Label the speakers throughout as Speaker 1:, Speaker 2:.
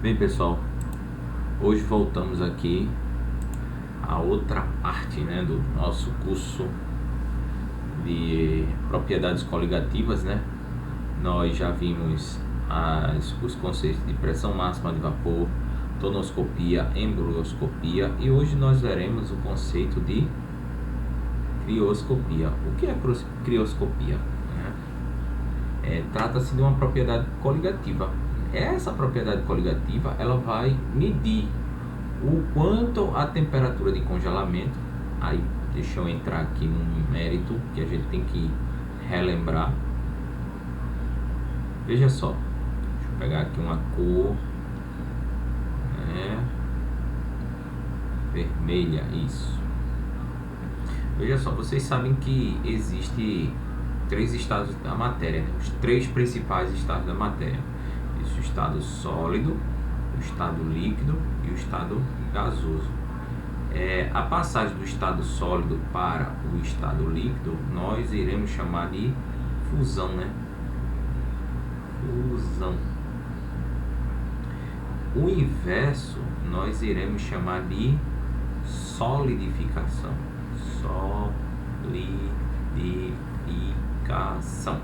Speaker 1: Bem, pessoal, hoje voltamos aqui a outra parte, né, do nosso curso de propriedades coligativas, né? Nós já vimos os conceitos de pressão máxima de vapor, tonoscopia, embrioscopia, e hoje nós veremos o conceito de crioscopia. O que é crioscopia? Trata-se de uma propriedade coligativa. Essa propriedade coligativa ela vai medir o quanto a temperatura de congelamento. Aí deixa eu entrar aqui num mérito que a gente tem que relembrar. Veja só, deixa eu pegar aqui uma cor, vermelha, isso. Veja só, vocês sabem que existe três estados da matéria, né? Os três principais estados da matéria: o estado sólido, o estado líquido e o estado gasoso. A passagem do estado sólido para o estado líquido nós iremos chamar de fusão, né? Fusão. O inverso nós iremos chamar de solidificação. Solidificação.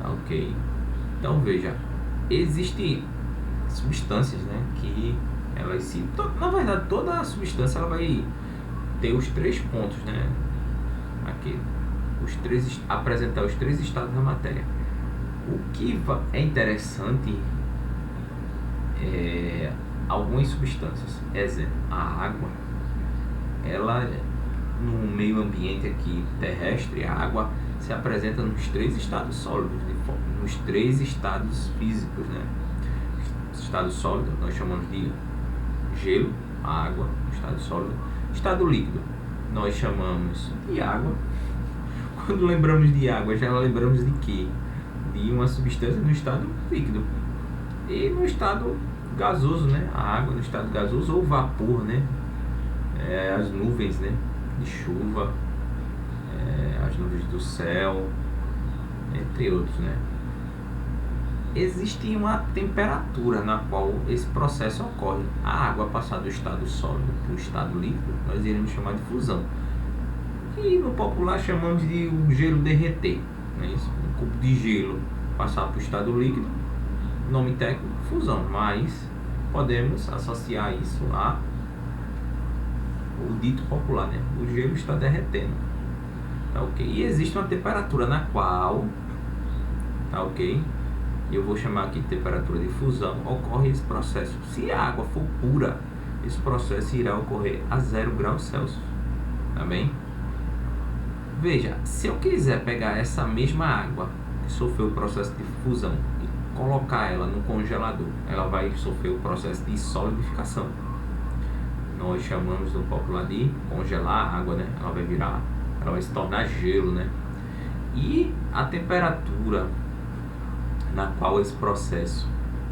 Speaker 1: Tá ok? Então veja, existem substâncias, né, que elas se... Na verdade, toda substância ela vai ter os três pontos, né? Aqui, apresentar os três estados da matéria. O que é interessante é algumas substâncias. Exemplo, a água, ela no meio ambiente aqui terrestre, a água se apresenta nos três estados sólidos, nos três estados físicos, né? Estado sólido nós chamamos de gelo, a água, estado sólido. Estado líquido nós chamamos de água. Quando lembramos de água, já lembramos de quê? De uma substância no estado líquido. E no estado gasoso, né? A água no estado gasoso ou vapor, né? As nuvens, né, de chuva, as nuvens do céu, entre outros, né? Existe uma temperatura na qual esse processo ocorre. A água passar do estado sólido para o estado líquido, nós iremos chamar de fusão. E no popular chamamos de o gelo derreter, né? Isso, um cubo de gelo passar para o estado líquido, nome técnico, fusão. Mas podemos associar isso a o dito popular, né? O gelo está derretendo. Tá ok? E existe uma temperatura na qual, tá ok? Eu vou chamar aqui de temperatura de fusão. Ocorre esse processo. Se a água for pura, esse processo irá ocorrer a 0 graus Celsius. Tá bem? Veja, se eu quiser pegar essa mesma água que sofreu o processo de fusão e colocar ela no congelador, ela vai sofrer o processo de solidificação. Nós chamamos no popular de congelar a água, né? Ela vai se tornar gelo, né? E a temperatura na qual esse processo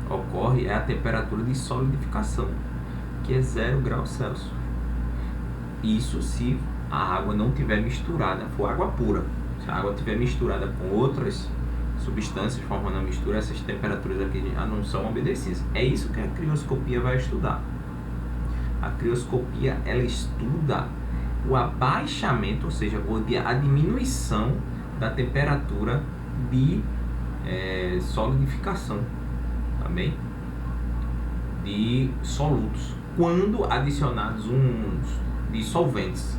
Speaker 1: ocorre é a temperatura de solidificação, que é 0 graus Celsius. Isso se a água não tiver misturada, for água pura. Se a água tiver misturada com outras substâncias formando a mistura, essas temperaturas aqui já não são obedecidas. É isso que a crioscopia vai estudar. A crioscopia ela estuda o abaixamento, ou seja, a diminuição da temperatura de solidificação, também de solutos, quando adicionados de solventes.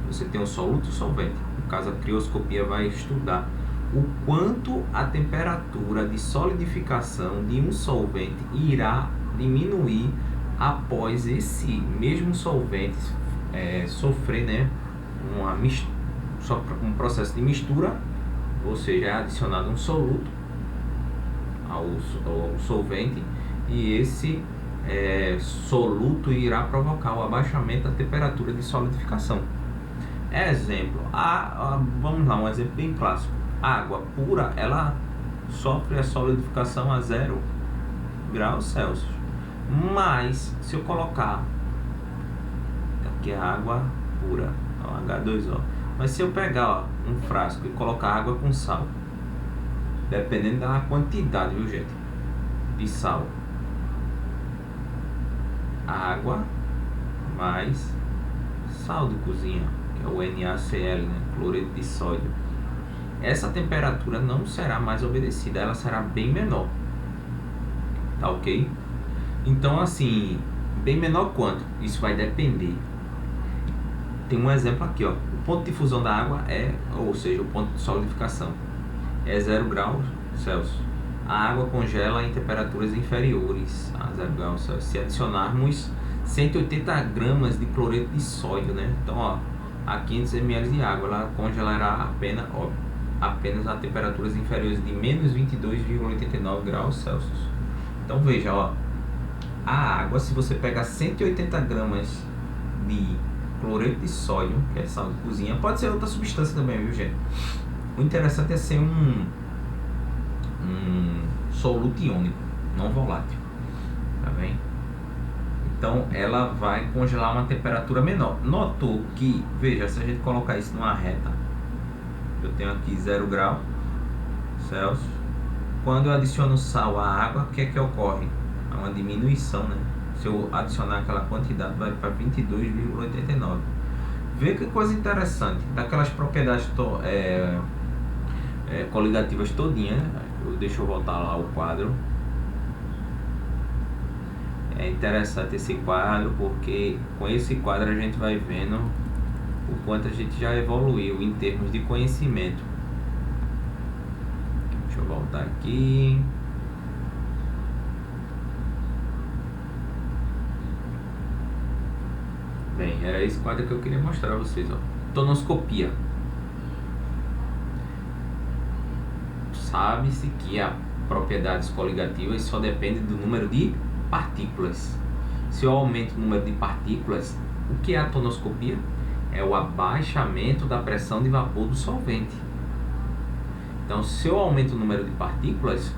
Speaker 1: Você tem um soluto e solvente. No caso, a crioscopia vai estudar o quanto a temperatura de solidificação de um solvente irá diminuir após esse mesmo solvente sofrer, né, um processo de mistura, ou seja, é adicionado um soluto ao solvente e esse soluto irá provocar o abaixamento da temperatura de solidificação. Exemplo, vamos lá, um exemplo bem clássico. A água pura, ela sofre a solidificação a 0 graus Celsius. Mas se eu colocar aqui a água pura, H2O, mas se eu pegar um frasco e colocar água com sal, dependendo da quantidade, viu, gente, de sal. Água mais sal de cozinha, que é o NaCl, né? Cloreto de sódio. Essa temperatura não será mais obedecida, ela será bem menor. Tá ok? Então, assim, bem menor quanto? Isso vai depender. Tem um exemplo aqui, ó. O ponto de fusão da água ou seja, o ponto de solidificação, é 0 graus Celsius. A água congela em temperaturas inferiores a 0 graus Celsius se adicionarmos 180 gramas de cloreto de sódio, né? Então, ó, a 500 ml de água, ela congelará apenas a temperaturas inferiores de menos 22,89 graus Celsius. Então, veja, ó, a água, se você pegar 180 gramas de cloreto de sódio, que é sal de cozinha, pode ser outra substância também, viu, gente? O interessante é ser um soluto iônico, não volátil, tá bem? Então ela vai congelar uma temperatura menor. Notou que, veja, se a gente colocar isso numa reta, eu tenho aqui 0 grau Celsius. Quando eu adiciono sal à água, o que é que ocorre? É uma diminuição, né? Se eu adicionar aquela quantidade, vai para 22,89. Vê que coisa interessante, daquelas propriedades coligativas todinha, né? Deixa eu voltar lá o quadro. É interessante esse quadro, porque com esse quadro a gente vai vendo o quanto a gente já evoluiu em termos de conhecimento. Deixa eu voltar aqui. Bem, era esse quadro que eu queria mostrar a vocês, ó. Tonoscopia. Sabe-se que as propriedades coligativas só dependem do número de partículas. Se eu aumento o número de partículas, o que é a tonoscopia? É o abaixamento da pressão de vapor do solvente. Então, se eu aumento o número de partículas,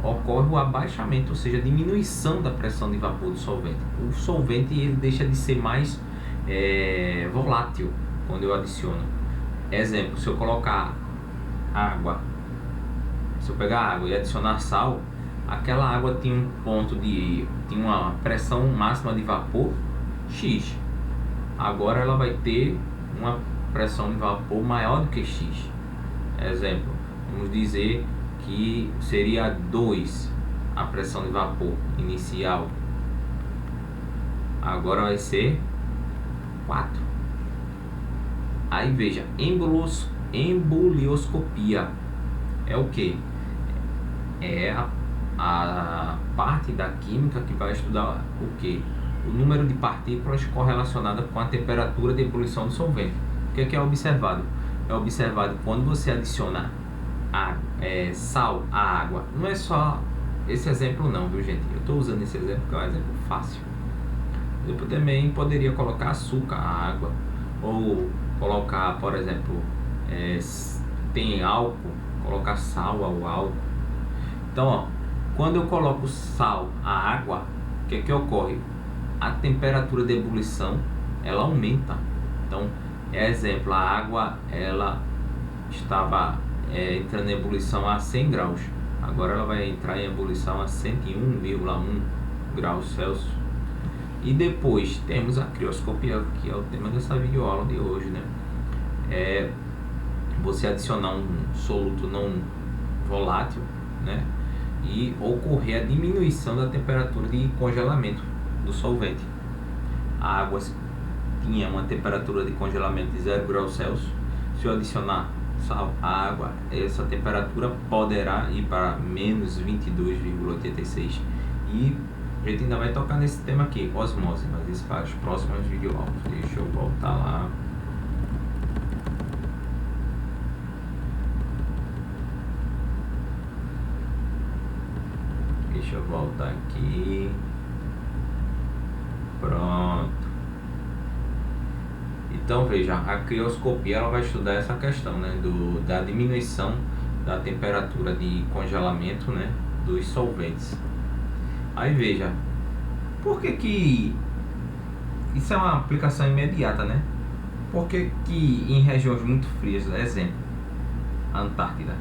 Speaker 1: ocorre o abaixamento, ou seja, a diminuição da pressão de vapor do solvente. O solvente ele deixa de ser mais volátil quando eu adiciono. Exemplo, se eu colocar água, se eu pegar água e adicionar sal, aquela água tinha tinha uma pressão máxima de vapor X. Agora ela vai ter uma pressão de vapor maior do que X. Exemplo, vamos dizer que seria 2 a pressão de vapor inicial. Agora vai ser 4. Aí veja, embolioscopia é o que? É a parte da química que vai estudar o que? O número de partículas correlacionada com a temperatura de ebulição do solvente. O que é observado? É observado quando você adiciona sal à água. Não é só esse exemplo não, viu, gente? Eu estou usando esse exemplo porque é um exemplo fácil. Eu também poderia colocar açúcar à água, ou colocar, por exemplo, tem álcool, colocar sal ao álcool. Então, ó, quando eu coloco sal à água, o que é que ocorre? A temperatura de ebulição ela aumenta. Então, exemplo, a água ela estava entrando em ebulição a 100 graus. Agora ela vai entrar em ebulição a 101,1 graus Celsius. E depois temos a crioscopia, que é o tema dessa videoaula de hoje, né? É você adicionar um soluto não volátil, né? E ocorrer a diminuição da temperatura de congelamento do solvente. A água tinha uma temperatura de congelamento de 0 graus Celsius. Se eu adicionar sal à água, essa temperatura poderá ir para menos 22,86. E a gente ainda vai tocar nesse tema aqui, osmose, mas isso para as próximas videoaulas. Deixa eu voltar lá. Deixa eu voltar aqui. Pronto. Então veja, a crioscopia ela vai estudar essa questão, né, da diminuição da temperatura de congelamento, né, dos solventes. Aí veja, por que isso é uma aplicação imediata, né? Por que em regiões muito frias, exemplo, a Antártida,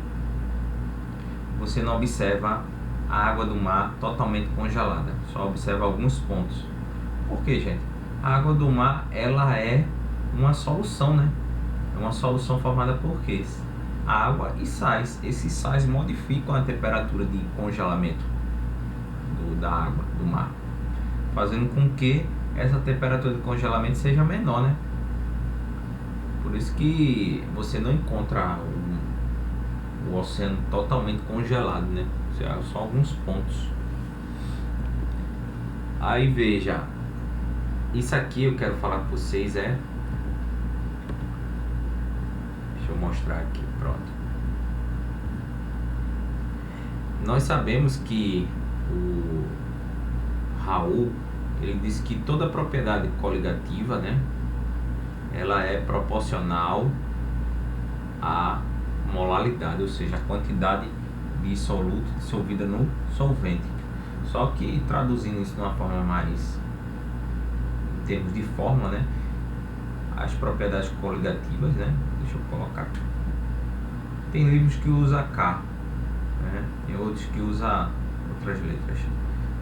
Speaker 1: você não observa a água do mar totalmente congelada, só observa alguns pontos. Por quê, gente? A água do mar, ela é uma solução, né? É uma solução formada por quê? Água e sais. Esses sais modificam a temperatura de congelamento da água do mar, fazendo com que essa temperatura de congelamento seja menor, né? Por isso que você não encontra o oceano totalmente congelado, né? Só alguns pontos. Aí veja, isso aqui eu quero falar com vocês deixa eu mostrar aqui, pronto. Nós sabemos que o Raul, ele disse que toda propriedade coligativa, né, ela é proporcional à molalidade, ou seja, a quantidade de soluto dissolvida no solvente. Só que traduzindo isso de uma forma mais em termos de fórmula, né, as propriedades coligativas, né, deixa eu colocar aqui. Tem livros que usa K, né, tem outros que usa outras letras.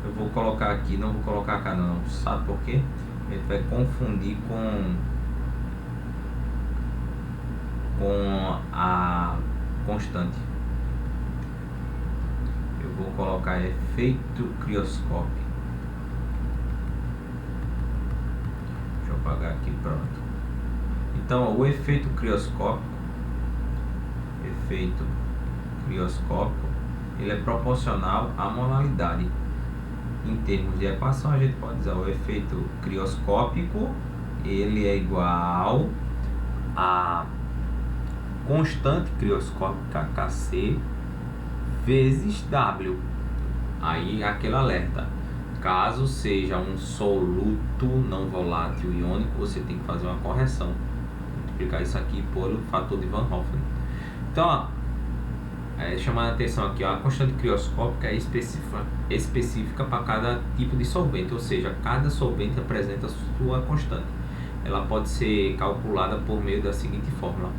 Speaker 1: Eu vou colocar aqui, não vou colocar K não, sabe por quê? A gente vai confundir com a constante. Eu vou colocar efeito crioscópico. Deixa eu apagar aqui, pronto. Então, o efeito crioscópico, ele é proporcional à molalidade. Em termos de equação, a gente pode dizer o efeito crioscópico, ele é igual a constante crioscópica Kc vezes W. Aí aquele alerta, caso seja um soluto não volátil iônico, você tem que fazer uma correção, multiplicar isso aqui por fator de Van Hoffen. Então, chamando a atenção aqui, a constante crioscópica é específica para cada tipo de solvente, ou seja, cada solvente apresenta sua constante. Ela pode ser calculada por meio da seguinte fórmula: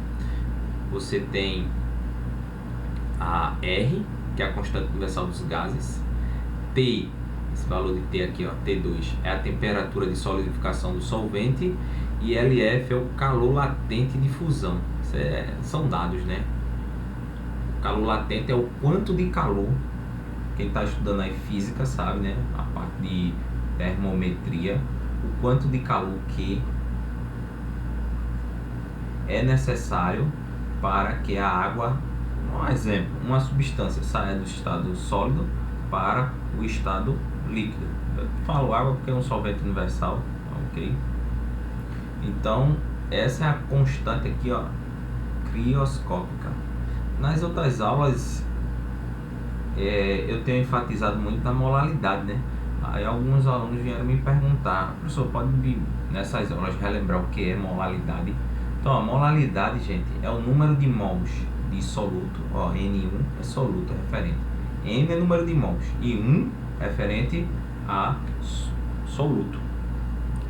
Speaker 1: você tem a R, que é a constante universal dos gases, T, esse valor de T aqui, ó, T2, é a temperatura de solidificação do solvente, e LF é o calor latente de fusão. São dados, né? O calor latente é o quanto de calor, quem está estudando aí física sabe, né? A parte de termometria, o quanto de calor que é necessário para que a água, um exemplo, uma substância saia do estado sólido para o estado líquido. Eu falo água porque é um solvente universal, ok? Então, essa é a constante aqui, ó, crioscópica. Nas outras aulas, eu tenho enfatizado muito na molalidade, né? Aí alguns alunos vieram me perguntar: professor, pode nessas aulas relembrar o que é molalidade? Então, a molalidade, gente, é o número de mols de soluto. Ó, N1 é soluto, é referente. M é número de mols e 1 é referente a soluto.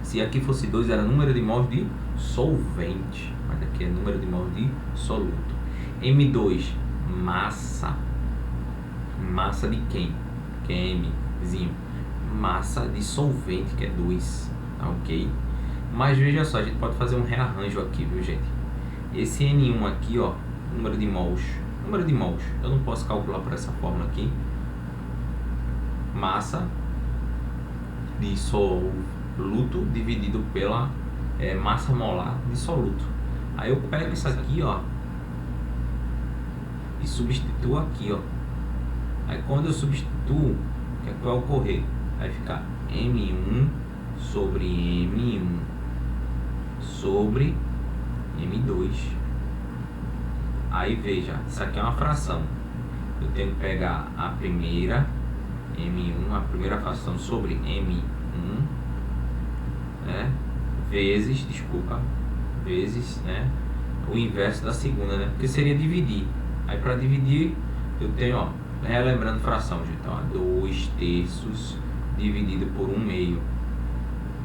Speaker 1: Se aqui fosse 2, era número de mols de solvente, mas aqui é número de mols de soluto. M2, massa. Massa de quem? Que é Mzinho. Massa de solvente, que é 2, tá ok? Mas veja só, a gente pode fazer um rearranjo aqui, viu, gente? Esse N1 aqui, ó, número de mols, eu não posso calcular por essa fórmula aqui. Massa de soluto dividido pela massa molar de soluto. Aí eu pego isso aqui, ó, e substituo aqui, ó. Aí quando eu substituo, o que é que vai ocorrer? Vai ficar M1 sobre M1 sobre M2. Aí veja, isso aqui é uma fração. Eu tenho que pegar a primeira M1, a primeira fração sobre M1, né? Vezes, né? O inverso da segunda, né? Porque seria dividir. Aí para dividir, eu tenho, ó, relembrando fração, gente, ó, 2/3 dividido por 1/2.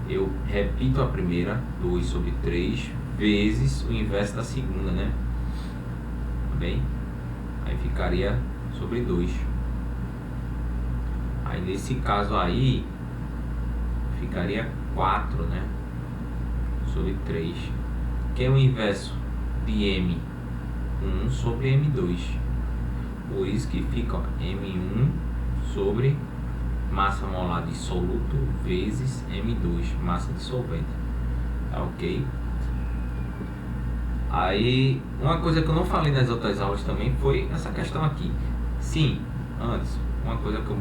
Speaker 1: Eu repito a primeira, 2 sobre 3, vezes o inverso da segunda, né? Tá bem? Aí ficaria sobre 2. Aí nesse caso aí ficaria 4, né? Sobre 3. Que é o inverso de M1 sobre M2. Por isso que fica, ó, M1 sobre massa molar de soluto vezes M2, massa de solvente. Tá ok? Aí, uma coisa que eu não falei nas outras aulas também foi essa questão aqui. Sim, antes, uma coisa que eu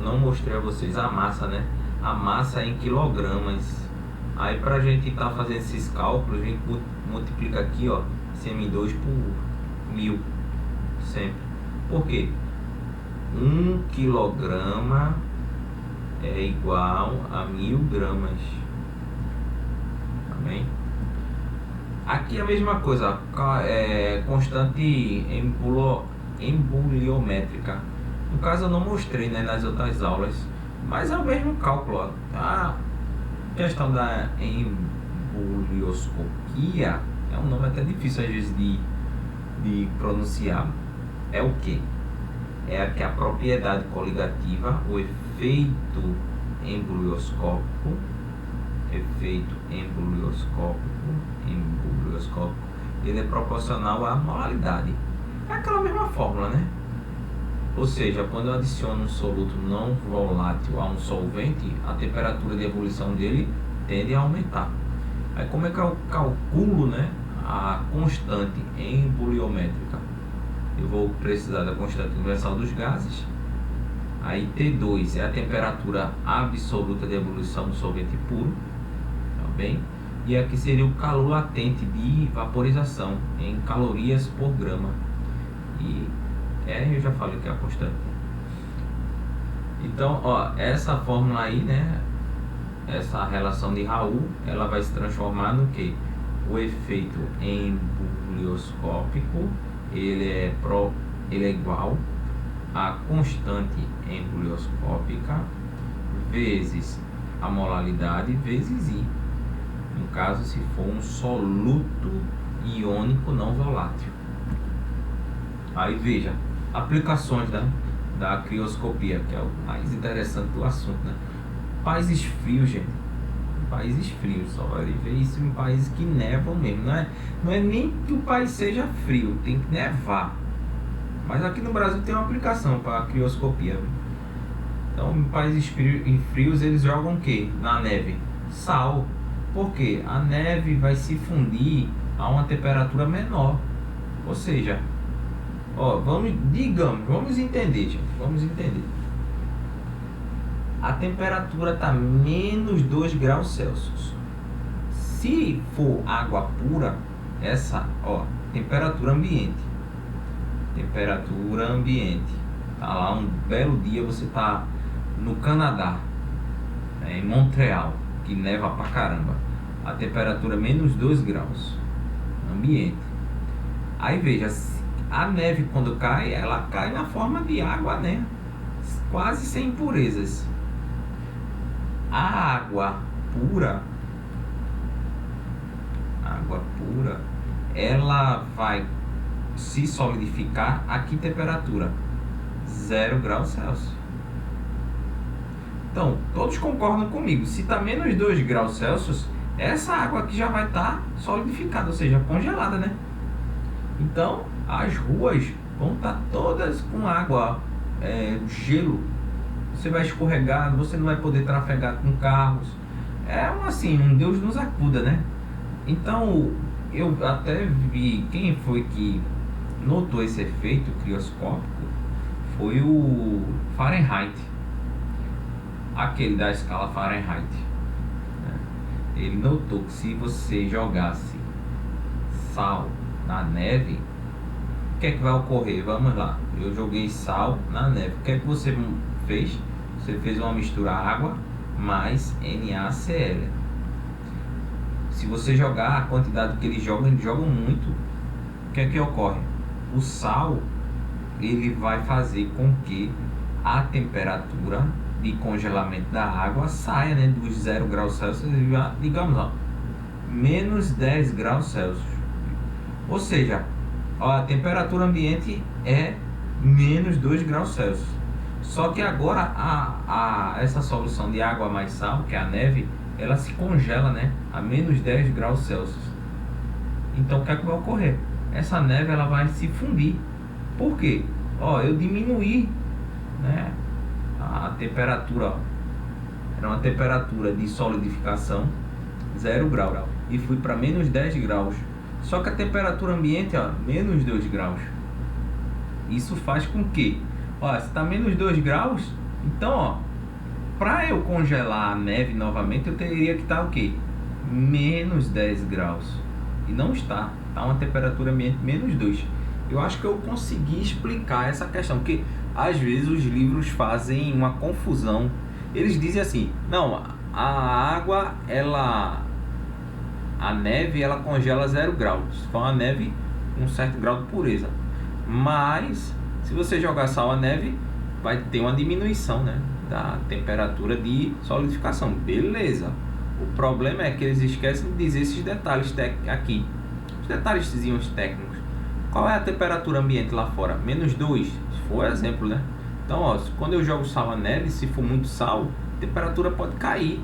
Speaker 1: não mostrei a vocês, a massa, né? A massa é em quilogramas. Aí pra gente estar fazendo esses cálculos, a gente multiplica aqui, ó, esse M2 por 1000, sempre. Por quê? 1 quilograma é igual a 1000 gramas. Tá bem? Aqui é a mesma coisa, constante emboliométrica. No caso eu não mostrei, né, nas outras aulas, mas é o mesmo cálculo, ó. A questão da embolioscopia é um nome até difícil às vezes de pronunciar. É o que? É que a propriedade coligativa, o efeito embolioscópico, ele é proporcional à molaridade. É aquela mesma fórmula, né? Ou seja, quando eu adiciono um soluto não volátil a um solvente, a temperatura de ebulição dele tende a aumentar. Aí como é que eu calculo, né, a constante emboliométrica? Eu vou precisar da constante universal dos gases. Aí T2 é a temperatura absoluta de ebulição do solvente puro, tá bem? E aqui seria o calor latente de vaporização em calorias por grama. E eu já falei que é a constante. Então, ó, essa fórmula aí, né? Essa relação de Raoult, ela vai se transformar no que? O efeito embolioscópico, ele é igual a constante embolioscópica vezes a molaridade vezes I. No caso, se for um soluto iônico não volátil. Aí veja, aplicações da crioscopia, que é o mais interessante do assunto, né? Países frios, gente. Países frios, só vai ver isso em países que nevam mesmo. Não é nem que o país seja frio, tem que nevar. Mas aqui no Brasil tem uma aplicação para crioscopia. Então, em países frios, eles jogam o que na neve? Sal. Por quê? A neve vai se fundir a uma temperatura menor. Ou seja, ó, vamos entender, gente. Vamos entender. A temperatura está menos 2 graus Celsius. Se for água pura, essa, ó, temperatura ambiente. Temperatura ambiente. Tá lá um belo dia, você tá no Canadá, em Montreal, que neva pra caramba. A temperatura é menos 2 graus. Ambiente. Aí veja, a neve quando cai, ela cai na forma de água, né? Quase sem impurezas. A água pura, ela vai se solidificar a que temperatura? 0 graus Celsius. Então, todos concordam comigo. Se está menos 2 graus Celsius, essa água aqui já vai estar solidificada, ou seja, congelada, né? Então, as ruas vão estar todas com água, gelo. Você vai escorregar, você não vai poder trafegar com carros. Um Deus nos acuda, né? Então, eu até vi, quem foi que notou esse efeito crioscópico foi o Fahrenheit, aquele da escala Fahrenheit. Ele notou que se você jogasse sal na neve, o que é que vai ocorrer? Vamos lá, eu joguei sal na neve. O que é que você fez? Você fez uma mistura água mais NaCl. Se você jogar a quantidade que eles jogam muito, o que é que ocorre? O sal, ele vai fazer com que a temperatura de congelamento da água saia, né, dos 0 graus Celsius, digamos, ó, menos 10 graus Celsius. Ou seja, a temperatura ambiente é menos 2 graus Celsius. Só que agora essa solução de água mais sal, que é a neve, ela se congela, né, a menos 10 graus Celsius. Então o que é que vai ocorrer? Essa neve ela vai se fundir. Por quê? Ó, eu diminuí, né, a temperatura, ó. Era uma temperatura de solidificação 0 grau e fui para menos 10 graus. Só que a temperatura ambiente, ó, menos 2 graus. Isso faz com que, ó, se está menos 2 graus, então, ó, para eu congelar a neve novamente, eu teria que estar o quê? Menos 10 graus. E não está. Está uma temperatura ambiente menos 2. Eu acho que eu consegui explicar essa questão, porque às vezes os livros fazem uma confusão. Eles dizem assim, não, a água, a neve, ela congela 0 graus. Se for uma neve com um certo grau de pureza. Mas, se você jogar sal a neve, vai ter uma diminuição, né, da temperatura de solidificação. Beleza. O problema é que eles esquecem de dizer esses detalhes aqui. Os detalhezinhos técnicos. Qual é a temperatura ambiente lá fora? Menos 2, se for exemplo, né? Então, ó, quando eu jogo sal a neve, se for muito sal, a temperatura pode cair.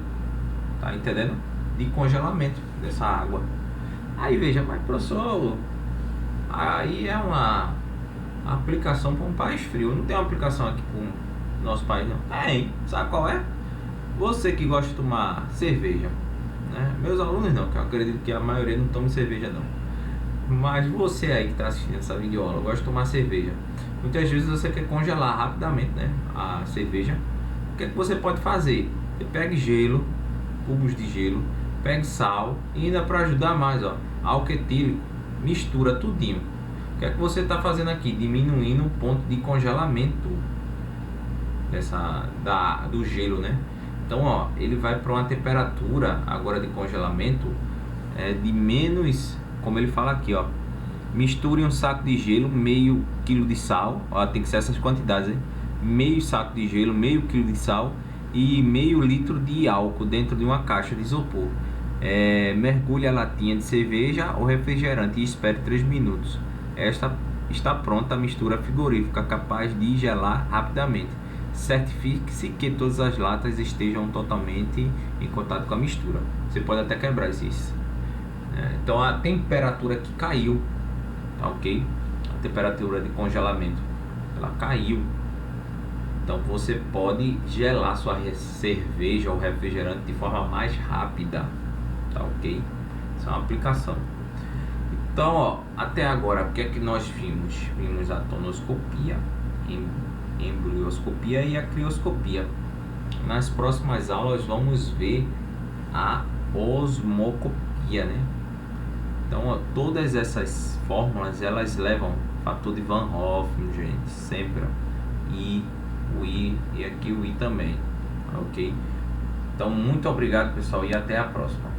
Speaker 1: Tá entendendo? De congelamento dessa água. Aí veja, mas professor, aí é uma aplicação para um país frio. Não tem uma aplicação aqui para o nosso país, não. Tem. Sabe qual é? Você que gosta de tomar cerveja, né? Meus alunos não, que eu acredito que a maioria não toma cerveja não. Mas você aí que está assistindo essa videoaula, gosta de tomar cerveja. Muitas vezes você quer congelar rapidamente, né, a cerveja. O que é que você pode fazer? Você pega gelo, cubos de gelo, pega sal e ainda para ajudar mais, ó, álcool etílico, mistura tudinho. O que é que você está fazendo aqui? Diminuindo o ponto de congelamento do gelo, né? Então, ó, ele vai para uma temperatura agora de congelamento de menos, como ele fala aqui, ó, misture um saco de gelo, meio quilo de sal, ó, tem que ser essas quantidades, hein? Meio saco de gelo, meio quilo de sal e meio litro de álcool dentro de uma caixa de isopor. Mergulhe a latinha de cerveja ou refrigerante e espere 3 minutos. Esta está pronta a mistura frigorífica, capaz de gelar rapidamente. Certifique-se que todas as latas estejam totalmente em contato com a mistura. Você pode até quebrar esses. Então a temperatura que caiu, tá ok? A temperatura de congelamento, ela caiu. Então você pode gelar sua cerveja ou refrigerante de forma mais rápida, tá ok? Isso é uma aplicação. Então, ó, até agora, o que é que nós vimos? Vimos a tonoscopia, embrioscopia e a crioscopia. Nas próximas aulas vamos ver a osmocopia, né? Então, ó, todas essas fórmulas, elas levam fator de Van Hoff, gente, sempre. I, o I e aqui o I também, ok? Então, muito obrigado, pessoal, e até a próxima.